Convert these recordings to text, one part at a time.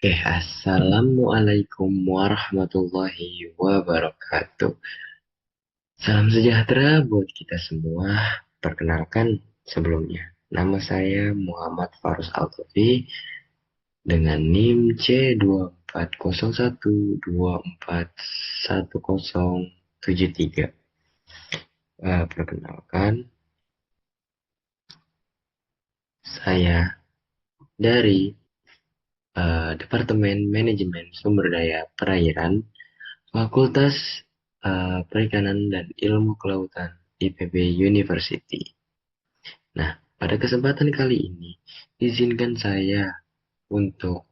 Assalamualaikum warahmatullahi wabarakatuh. Salam sejahtera buat kita semua. Perkenalkan sebelumnya, nama saya Muhammad Farus Altofi dengan NIM C2401241073. Perkenalkan, saya dari Departemen Manajemen Sumber Daya Perairan Fakultas Perikanan dan Ilmu Kelautan IPB University. Nah, pada kesempatan kali ini, izinkan saya untuk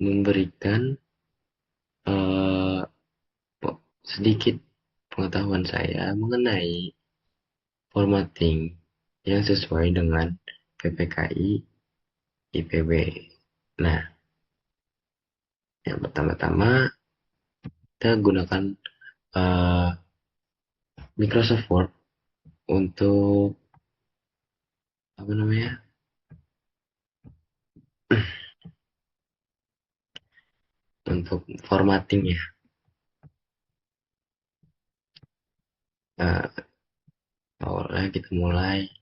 memberikan eh, sedikit pengetahuan saya mengenai formatting yang sesuai dengan PPKI IPB. Nah, yang pertama-tama kita gunakan eh, Microsoft Word untuk apa namanya? Untuk formatting ya. Eh, Awalnya kita mulai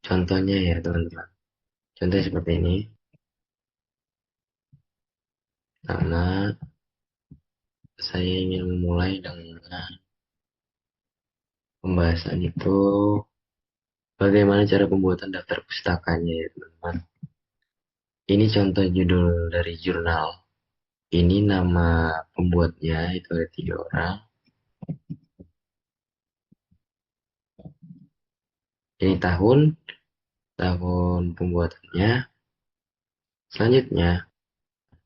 contohnya ya teman-teman. Contohnya seperti ini. Karena saya ingin memulai dengan pembahasan itu bagaimana cara pembuatan daftar pustakanya ya teman-teman. Ini contoh judul dari jurnal. Ini nama pembuatnya itu ada 3 orang. Ini tahun pembuatannya. Selanjutnya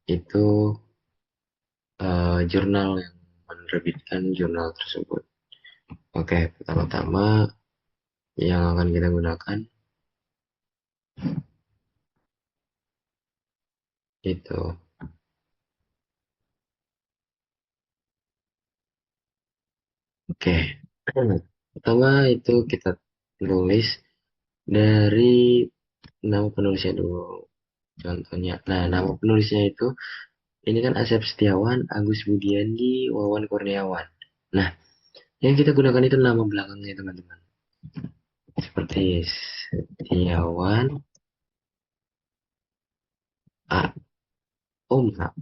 itu jurnal yang menerbitkan jurnal tersebut. Oke, pertama-tama yang akan kita gunakan itu. Oke, pertama itu kita tulis dari nama penulisnya dulu. Contohnya, nah nama penulisnya itu ini kan Asep Setiawan, Agus Budiandi, Wawan Kurniawan. Nah, yang kita gunakan itu nama belakangnya teman-teman. Seperti Setiawan, A, Oma,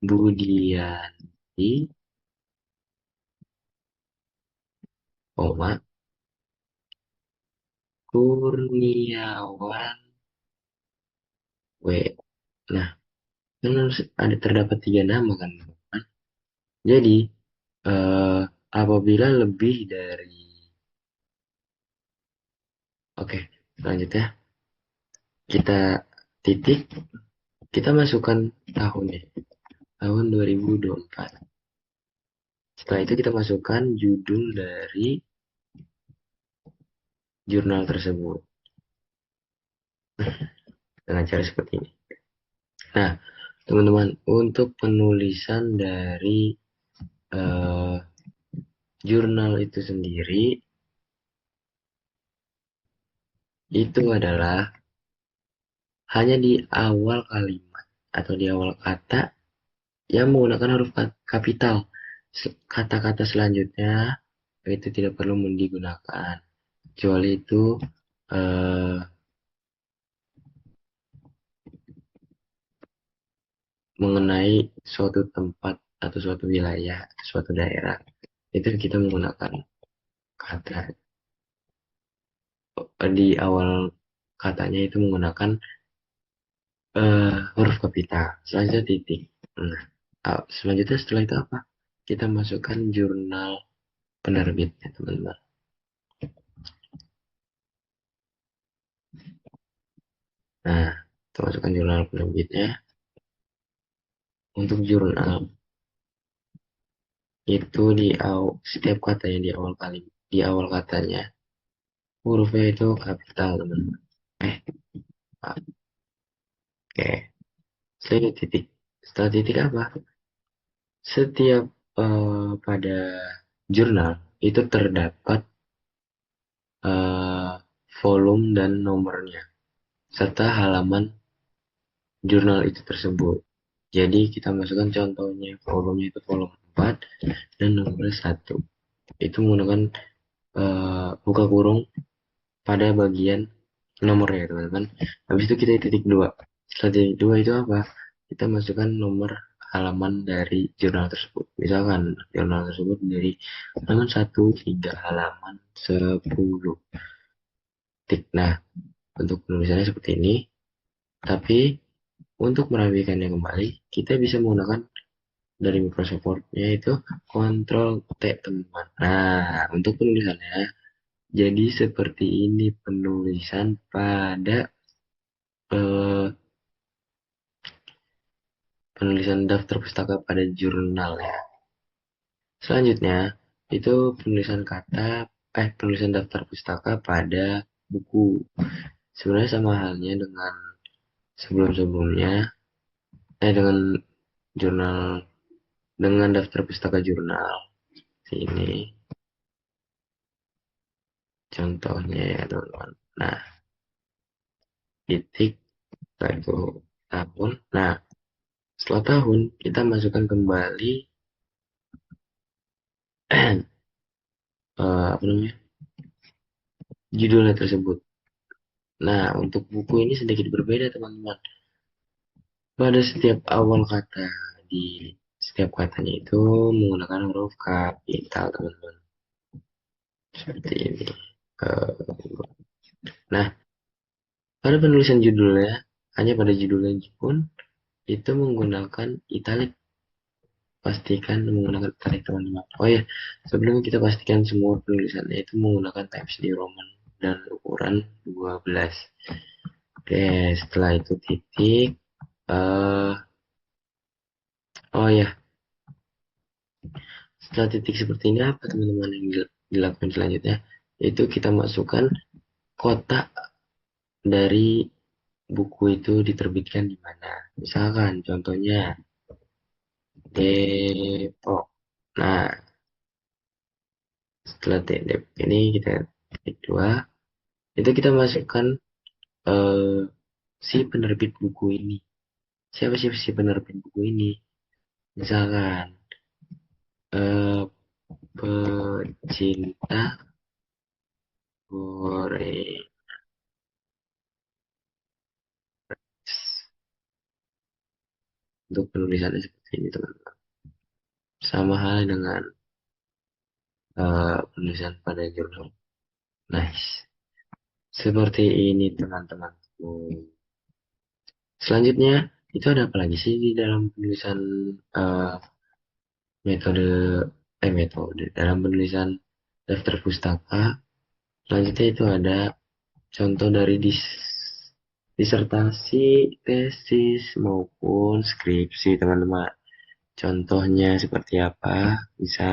Budiandi, Oma, Kurniawan, W. Nah, kan harus ada terdapat 3 nama kan, teman-teman. Jadi, eh, apabila lebih dari, oke, selanjutnya kita titik, kita masukkan tahunnya, tahun 2024. Setelah itu kita masukkan judul dari jurnal tersebut dengan cara seperti ini. Nah, teman-teman, untuk penulisan dari eh, jurnal itu sendiri, itu adalah hanya di awal kalimat atau di awal kata yang menggunakan huruf kapital. Kata-kata selanjutnya itu tidak perlu digunakan. Kecuali itu eh, mengenai suatu tempat atau suatu wilayah, suatu daerah. Itu kita menggunakan kata di awal katanya itu menggunakan huruf kapital. Selanjutnya titik. Nah, selanjutnya setelah itu apa? Kita masukkan jurnal penerbitnya, teman-teman. Nah, kita masukkan jurnal penerbitnya. Untuk jurnal itu setiap kata yang di awal katanya hurufnya itu kapital, teman-teman. Eh, oke. Setelah titik. Setelah titik apa? Setiap pada jurnal itu terdapat eh, volume dan nomornya. serta halaman jurnal itu tersebut. Jadi kita masukkan contohnya, volumenya itu volume 4 dan nomor 1. Itu menggunakan buka kurung pada bagian nomornya ya teman-teman. Habis itu kita titik 2. Setelah titik 2 itu apa? Kita masukkan nomor halaman dari jurnal tersebut. Misalkan jurnal tersebut dari halaman 1 hingga halaman 10. Nah, untuk penulisannya seperti ini. Tapi untuk merapikannya kembali, kita bisa menggunakan dari Microsoft Word-nya itu Ctrl T teman-teman. Nah, untuk penulisannya jadi seperti ini penulisan pada eh, penulisan daftar pustaka pada jurnal ya. Selanjutnya itu penulisan daftar pustaka pada buku. Sebenarnya sama halnya dengan sebelum-sebelumnya dengan jurnal dengan daftar pustaka jurnal. Ini contohnya ya teman-teman. Nah, titik satu tahun. Nah, setelah tahun kita masukkan kembali apa namanya judulnya tersebut. Nah, untuk buku ini sedikit berbeda teman-teman. Pada setiap awal kata di setiap katanya itu menggunakan huruf kapital teman-teman. Seperti ini. Nah, pada penulisan judulnya hanya pada judulnya pun itu menggunakan italik. Pastikan menggunakan italik teman-teman. Oh ya, sebelum kita pastikan semua penulisannya itu menggunakan Times New Roman dan ukuran 12. Oke, setelah itu titik. eh oh ya, setelah titik seperti ini apa teman-teman yang dilakukan selanjutnya? Itu kita masukkan kotak dari buku itu diterbitkan di mana. Misalkan contohnya Depok. Nah, setelah Depok ini kita titik 2, itu kita masukkan eh, si penerbit buku ini. Siapa sih si penerbit buku ini? Misalkan eh, pecinta Korea. Untuk penulisannya seperti ini teman-teman. Sama hal dengan penulisan pada jurnal. Nice. Seperti ini teman-teman. Selanjutnya itu ada apa lagi sih di dalam penulisan eh, metode metode dalam penulisan daftar pustaka. Selanjutnya itu ada contoh dari disertasi, tesis maupun skripsi teman-teman. Contohnya seperti apa? Bisa.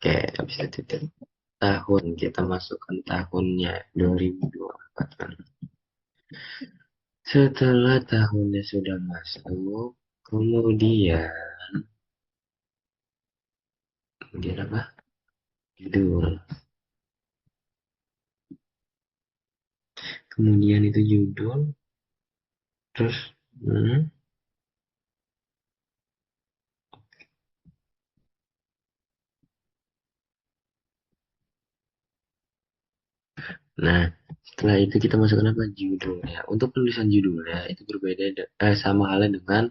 Oke, habis itu tahun kita masukkan tahunnya 2024 kan. Setelah tahunnya sudah masuk, kemudian kemudian apa? Judul. Kemudian itu judul, terus hmm, nah, setelah itu kita masukkan apa? Judulnya. Untuk penulisan judulnya itu berbeda sama halnya dengan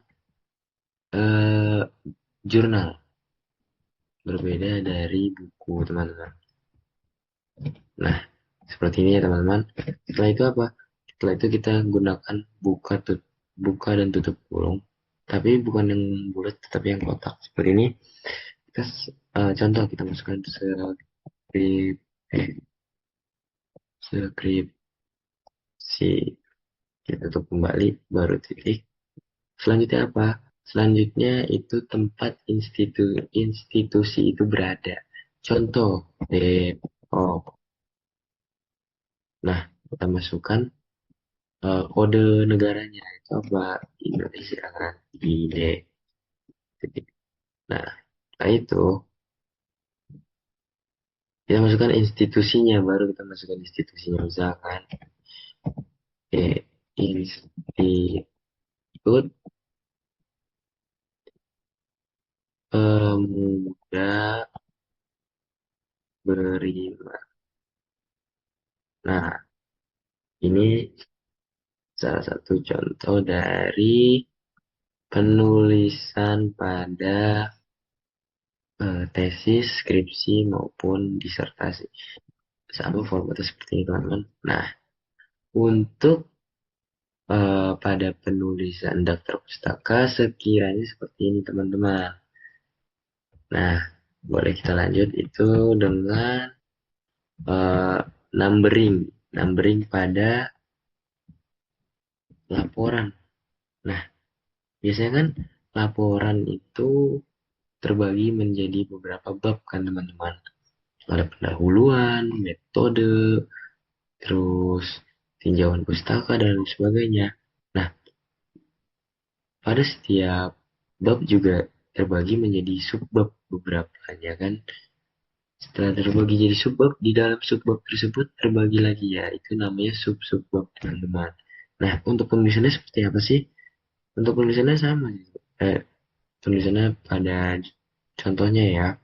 eh, jurnal. Berbeda dari buku, teman-teman. Nah, seperti ini ya, teman-teman. Setelah itu apa? Setelah itu kita gunakan buka dan tutup kurung. Tapi bukan yang bulat, tetapi yang kotak. Seperti ini. Kita contoh kita masukkan skrip eh, skripsi. Kita tutup kembali, baru titik. Selanjutnya apa? Selanjutnya itu tempat institusi itu berada. Contoh Depok. Nah, kita masukkan kode negaranya itu apa? Indonesia kan? ID. Titik. Nah, setelah itu Kita masukkan institusinya, baru kita masukkan institusinya. Misalkan, institut pemuda berima. Nah, ini salah satu contoh dari penulisan pada tesis, skripsi, maupun disertasi. Sama formatnya seperti ini, teman-teman. Nah, untuk pada penulisan daftar pustaka sekiranya seperti ini, teman-teman. Nah, boleh kita lanjut itu dengan eh, numbering, numbering pada laporan. Nah, biasanya kan laporan itu terbagi menjadi beberapa bab kan, teman-teman. Ada pendahuluan, metode, terus tinjauan pustaka dan lain sebagainya. Nah, pada setiap bab juga terbagi menjadi subbab beberapa ya kan. Setelah terbagi jadi subbab, di dalam subbab tersebut terbagi lagi ya, itu namanya sub-subbab, teman-teman. Nah, untuk penulisannya seperti apa sih? Untuk penulisannya sama gitu. Penulisannya pada contohnya ya,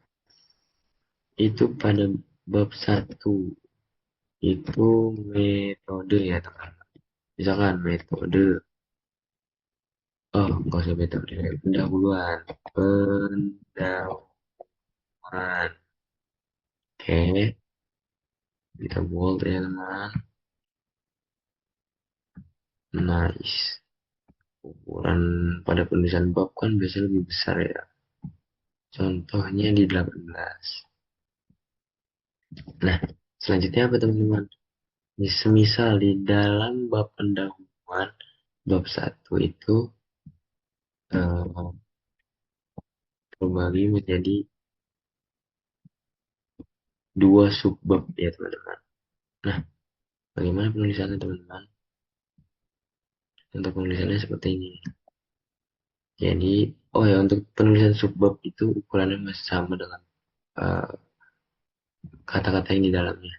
itu pada bab satu itu metode ya teman-teman. Misalkan metode, oh nggak usah metode, pendahuluan, pendahuluan. Oke, kita bold ya teman. Nice. Ukuran pada penulisan bab kan biasanya lebih besar ya. Contohnya di 18. Nah, selanjutnya apa teman-teman? Semisal di dalam bab pendahuluan, bab satu itu terbagi menjadi dua subbab ya teman-teman. Nah, bagaimana penulisannya teman-teman? Untuk penulisannya seperti ini. Jadi, oh ya, untuk penulisan subbab itu ukurannya masih sama dengan eh, kata-kata yang di dalamnya,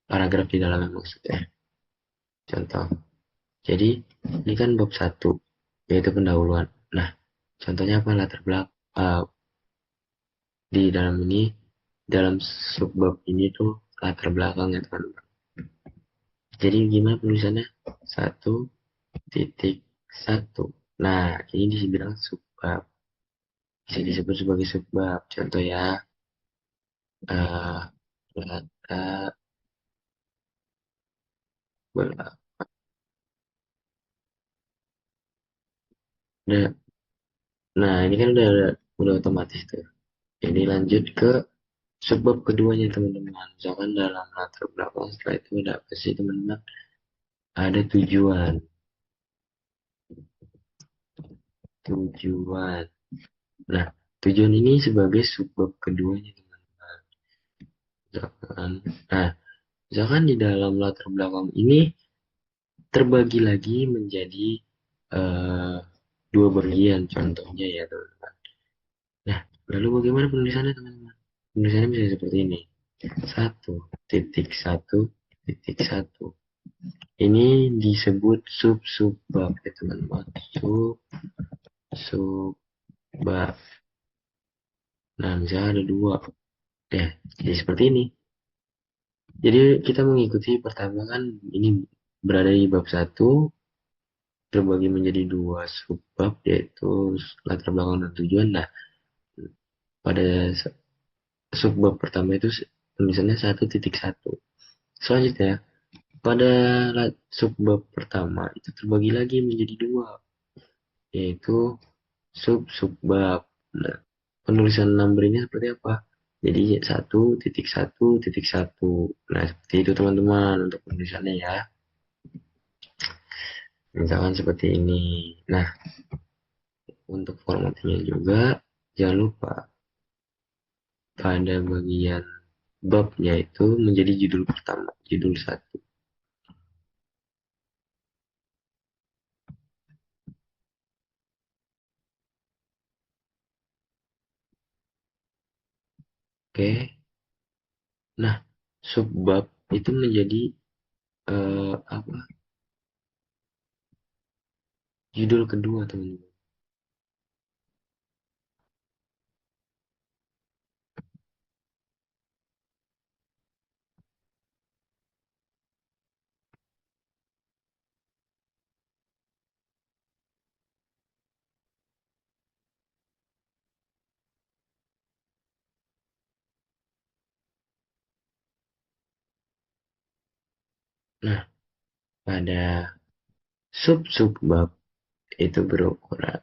paragraf di dalamnya maksudnya. Contoh. Jadi, ini kan bab satu, yaitu pendahuluan. Nah, contohnya apa latar belakang di dalam ini, dalam subbab ini tuh latar belakangnya teman-teman. Jadi gimana penulisannya? Satu titik satu. Nah, ini dibilang subbab. Bisa disebut sebagai subbab. Contoh ya, eh latar belakang. Nah, nah, ini kan udah otomatis tuh. Jadi lanjut ke subbab keduanya teman-teman. Misalkan dalam latar belakang setelah itu ada apa sih teman-teman? Ada tujuan. Tujuan. Nah, tujuan ini sebagai subbab keduanya teman-teman. Misalkan, nah, misalkan di dalam latar belakang ini terbagi lagi menjadi eh, dua bagian contohnya ya teman-teman. Nah, lalu bagaimana penulisannya teman-teman? Penulisannya bisa seperti ini. Satu titik satu titik satu. Ini disebut sub-subbab ya teman-teman. Sub-subbab. Nah, misalnya ada dua. Ya, jadi seperti ini. Jadi kita mengikuti pertama kan ini berada di bab satu terbagi menjadi dua subbab yaitu latar belakang dan tujuan. Nah, pada subbab pertama itu tulisannya satu titik satu. Selanjutnya pada subbab pertama itu terbagi lagi menjadi dua yaitu sub-subbab. Nah, penulisan numbernya seperti apa? Jadi satu titik satu titik satu. Nah, seperti itu teman-teman untuk penulisannya ya. Misalkan seperti ini. Nah, untuk formatnya juga jangan lupa pada bagian babnya itu menjadi judul pertama, judul satu. Oke, Nah, subbab itu menjadi apa? Judul kedua, teman-teman. Nah, pada sub-subbab itu berukuran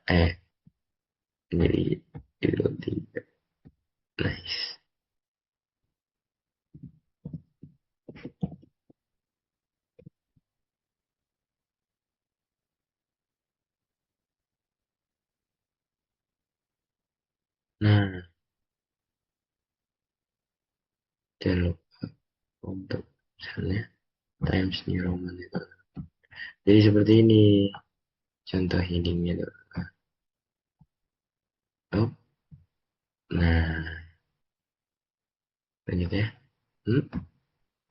jadi itu tiga. Nice. Nah, jangan lupa untuk misalnya Times New Roman itu. Jadi seperti ini contoh headingnya tuh. Oh, nah lanjut ya. Hmm,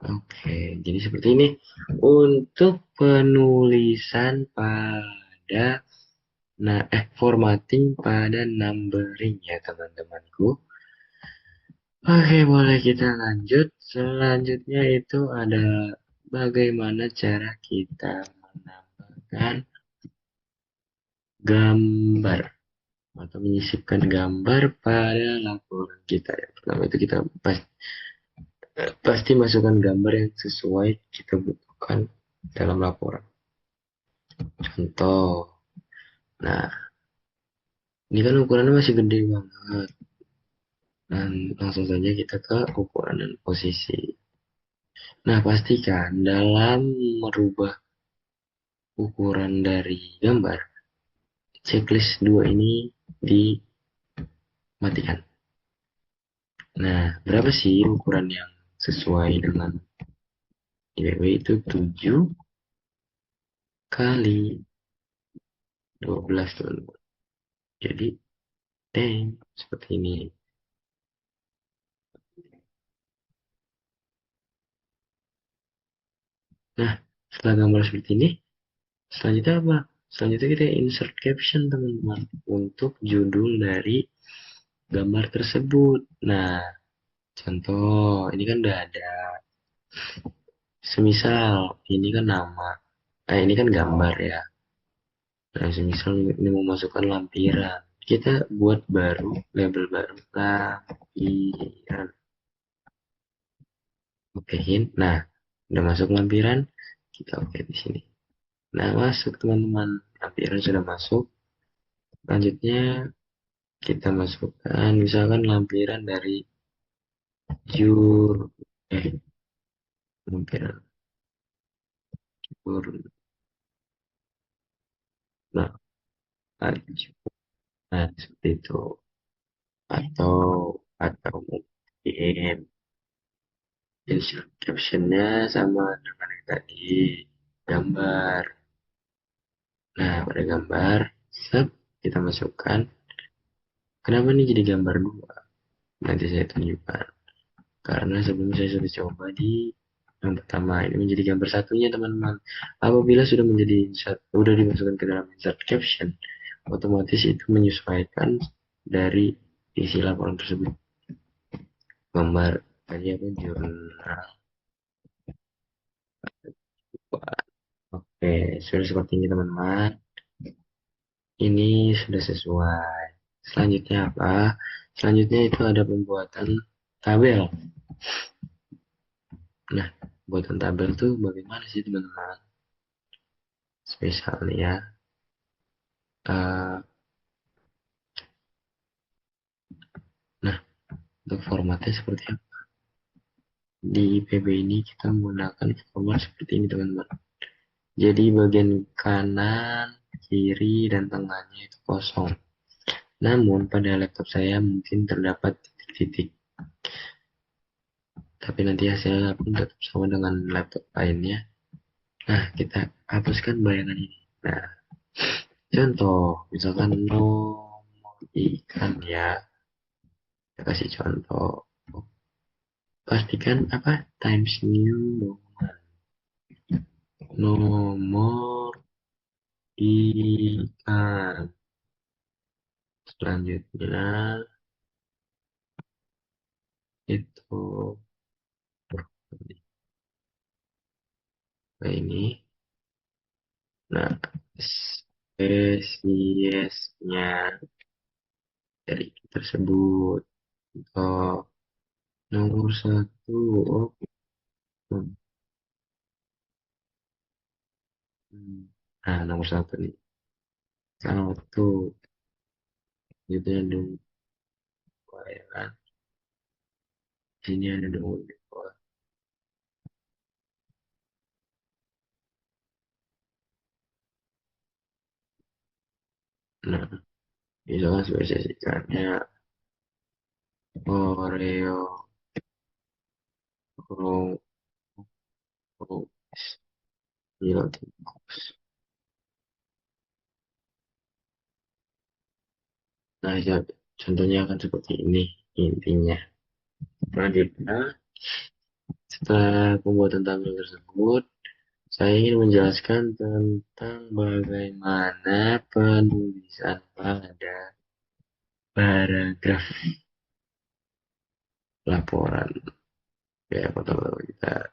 Oke, jadi seperti ini untuk penulisan pada formatting pada numbering ya teman-temanku. Oke, boleh kita lanjut. Selanjutnya itu ada bagaimana cara kita menambahkan gambar atau menyisipkan gambar pada laporan kita ya. Pertama itu kita pasti masukkan gambar yang sesuai kita butuhkan dalam laporan. Contoh, nah ini kan ukurannya masih gede banget. Dan langsung saja kita ke ukuran dan posisi. Nah, pastikan dalam merubah ukuran dari gambar, checklist 2 ini dimatikan. Nah, berapa sih ukuran yang sesuai dengan IBB itu 7 kali 12 teman-teman. Jadi, seperti ini. Nah, setelah gambar seperti ini, selanjutnya apa? Selanjutnya kita insert caption teman-teman untuk judul dari gambar tersebut. Nah, contoh, ini kan udah ada. Semisal ini kan nama, ini kan gambar ya. Nah, semisal ini mau masukkan lampiran, kita buat baru label baru lampiran. Okein. Nah, udah masuk lampiran, kita oke di sini. Nah, masuk teman-teman. Lampiran sudah masuk. Selanjutnya kita masukkan misalkan lampiran dari jur eh lampiran jur nah, nah seperti itu. Atau mungkin captionnya sama dengan yang tadi, gambar. Nah, pada gambar set kita masukkan. Kenapa ini jadi gambar dua? Nanti saya tunjukkan. Karena sebelumnya saya sudah coba di yang pertama ini menjadi gambar satunya teman-teman. Apabila sudah dimasukkan ke dalam insert caption, otomatis itu menyesuaikan dari isi laporan tersebut. Gambar tadi apa jurnal. Oke, sudah seperti ini teman-teman. Ini sudah sesuai. Selanjutnya apa? Selanjutnya itu ada pembuatan tabel. Nah, pembuatan tabel tuh bagaimana sih teman-teman? Spesial ya. Uh, nah, untuk formatnya seperti apa? Di IPB ini kita menggunakan format seperti ini teman-teman. Jadi bagian kanan, kiri, dan tengahnya itu kosong. Namun pada laptop saya mungkin terdapat titik-titik. Tapi nanti hasilnya pun tetap sama dengan laptop lainnya. Nah, kita hapuskan bayangan ini. Nah, contoh, misalkan nomor ikan ya. Kita kasih contoh. pastikan apa times new nomor ikan. Selanjutnya itu ini. Nah, spesiesnya dari ikan tersebut. Oh, nomor satu. Oh, hmm. Nah, nomor satu nih. Satu. Gitu ya dong. Ya kan? Sini ada dong. Nah, misalkan spesies ikannya Oreo, Ro, Ro, Piloticus. Nah, ya, contohnya akan seperti ini intinya. Selanjutnya, setelah pembuatan tampil tersebut, saya ingin menjelaskan tentang bagaimana penulisan pada paragraf laporan. Ya, pertama kita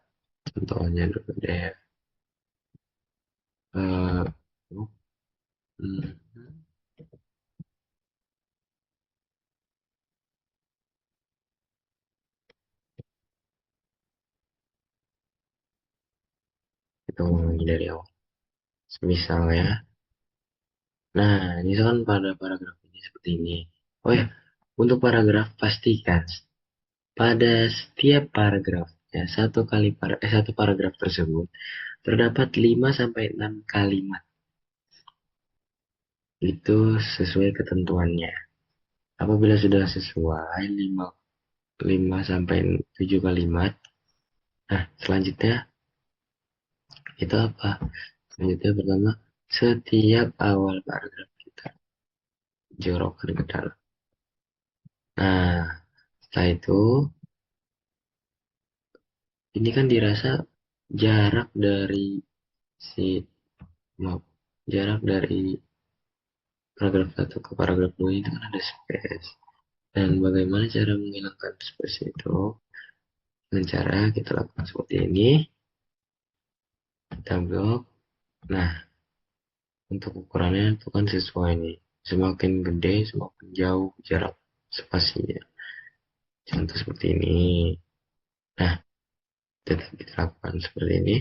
contohnya dulu deh. Eh, hmm, kita mulai dari awal. Misal ya. Nah, misalkan pada paragraf ini seperti ini. Oh ya, untuk paragraf pastikan pada setiap paragrafnya satu paragraf tersebut terdapat 5 sampai 6 kalimat. Itu sesuai ketentuannya. Apabila sudah sesuai 5 sampai 7 kalimat, nah selanjutnya itu apa? Selanjutnya pertama, setiap awal paragraf kita jorokkan ke dalam. Nah, setelah itu ini kan dirasa jarak dari si maaf, jarak dari paragraf satu ke paragraf 2 itu kan ada space. Dan bagaimana cara menghilangkan space itu? Dengan cara kita lakukan seperti ini, kita blok. Nah, untuk ukurannya itu kan sesuai nih. Semakin gede, semakin jauh jarak spasinya. Contoh seperti ini. Nah, tetap kita lakukan seperti ini.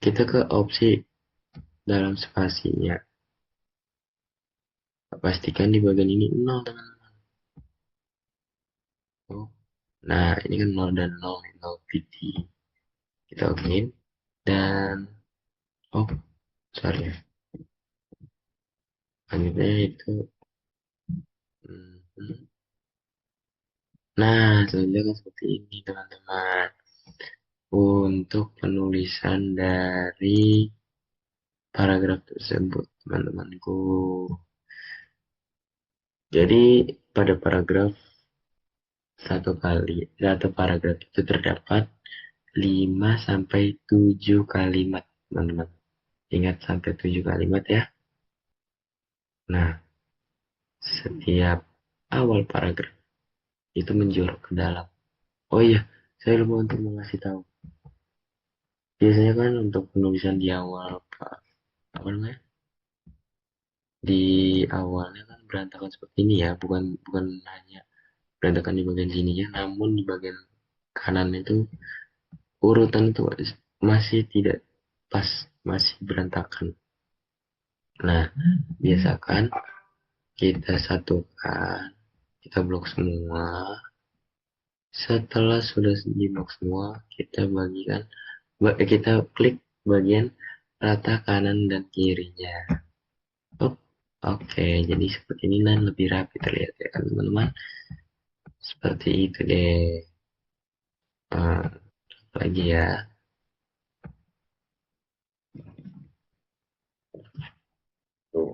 Kita ke opsi dalam spasinya. Pastikan di bagian ini 0, teman-teman. Oh. Nah, ini kan 0 dan 0, 0 PT. Kita okein. Dan, oh, sorry ya. Selanjutnya itu, hmm. Nah, selanjutnya kan seperti ini, teman-teman. Untuk penulisan dari paragraf tersebut, teman-temanku. Jadi, pada satu paragraf itu terdapat 5 sampai 7 kalimat, teman-teman. Ingat sampai 7 kalimat ya. Nah, setiap awal paragraf itu menjorok ke dalam. Oh iya, saya lupa untuk mengasih tahu. Biasanya kan untuk penulisan di awal, apa namanya? Di awalnya kan berantakan seperti ini ya, bukan bukan hanya berantakan di bagian sininya, namun di bagian kanan itu urutan itu masih tidak pas, masih berantakan. Nah, biasakan kita satukan, kita blok semua. Setelah sudah di blok semua, kita klik bagian rata kanan dan kirinya. Oh, oke, jadi seperti ini dan lebih rapi terlihat ya kan teman-teman. Seperti itu deh. Eh, lagi ya. Tuh.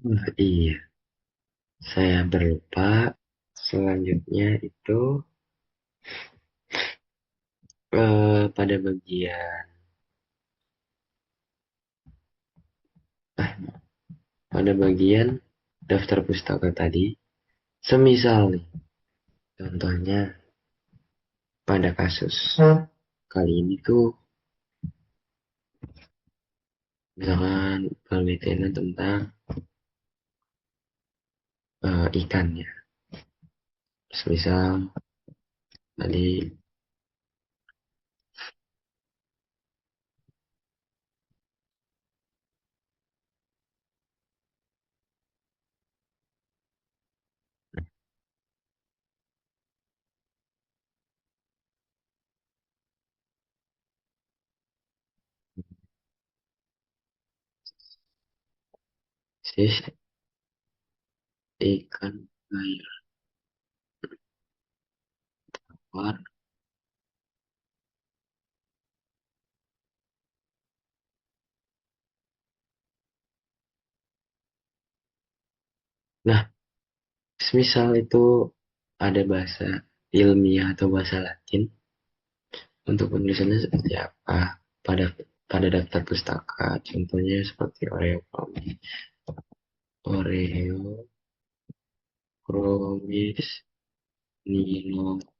Wah, iya, saya berlupa. Selanjutnya itu pada bagian pada bagian daftar pustaka tadi, semisal nih, contohnya pada kasus kali ini tuh misalkan penelitian tentang ikan ya. Semisal tadi sis ikan air tawar. Nah, semisal itu ada bahasa ilmiah atau bahasa Latin, untuk penulisannya seperti apa? Pada daftar pustaka, contohnya seperti Oreo, Promis, Niloticus,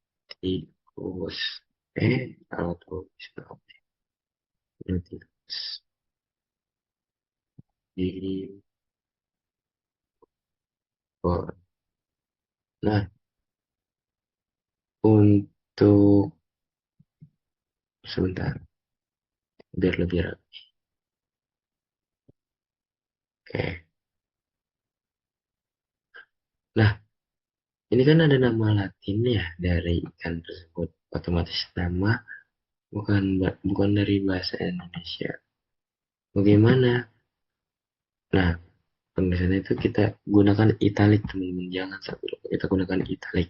kalau tulis Niloticus di Nah, untuk sebentar, biar lebih rapi. Oke. Nah, ini kan ada nama Latin ya dari ikan tersebut. Otomatis nama bukan dari bahasa Indonesia. Bagaimana? Nah, penulisannya itu kita gunakan italik, teman-teman. Jangan sampai lupa kita gunakan italik.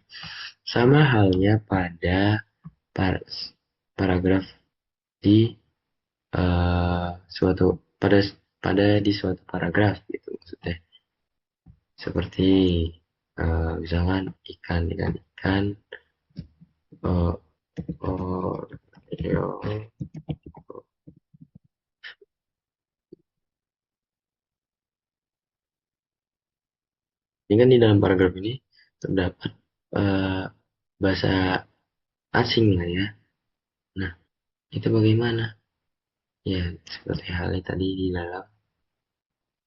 Sama halnya pada par- paragraf di suatu pada pada di suatu paragraf gitu maksudnya. Seperti misalkan ikan. uh, oh, ya, ini kan di dalam paragraf ini terdapat eh, bahasa asing lah ya. Nah, itu bagaimana? Ya, seperti halnya tadi di dalam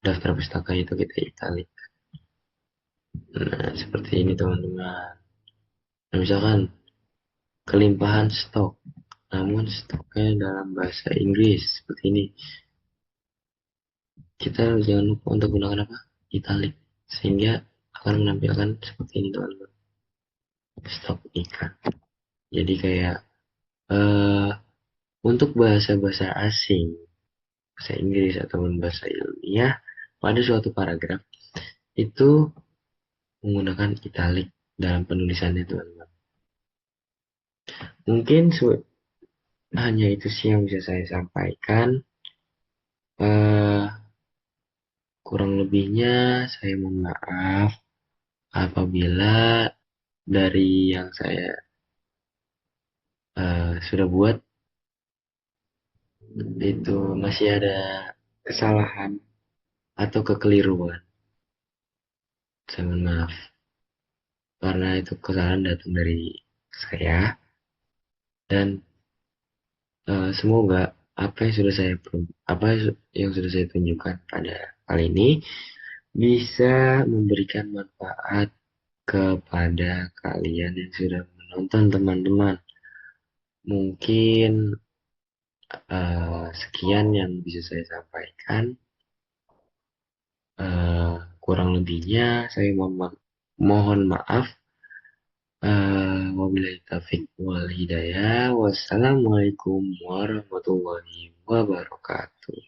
daftar pustaka itu kita italik. Nah, seperti ini teman-teman. Nah, misalkan kelimpahan stok, namun stoknya dalam bahasa Inggris seperti ini. Kita jangan lupa untuk gunakan apa? Italik. Sehingga akan menampilkan seperti ini teman-teman. Stok ikan. Jadi kayak eh untuk bahasa-bahasa asing, bahasa Inggris ataupun bahasa ilmiah pada suatu paragraf itu menggunakan italik dalam penulisannya teman-teman. Mungkin hanya itu sih yang bisa saya sampaikan. Eh, Kurang lebihnya saya mohon maaf apabila dari yang saya sudah buat itu masih ada kesalahan atau kekeliruan. Saya mohon maaf karena itu kesalahan datang dari saya dan semoga apa yang sudah saya tunjukkan pada kali ini bisa memberikan manfaat kepada kalian yang sudah menonton teman-teman. Mungkin sekian yang bisa saya sampaikan. Kurang lebihnya saya mohon maaf. Wabillahi taufiq wal hidayah. Wassalamualaikum warahmatullahi wabarakatuh.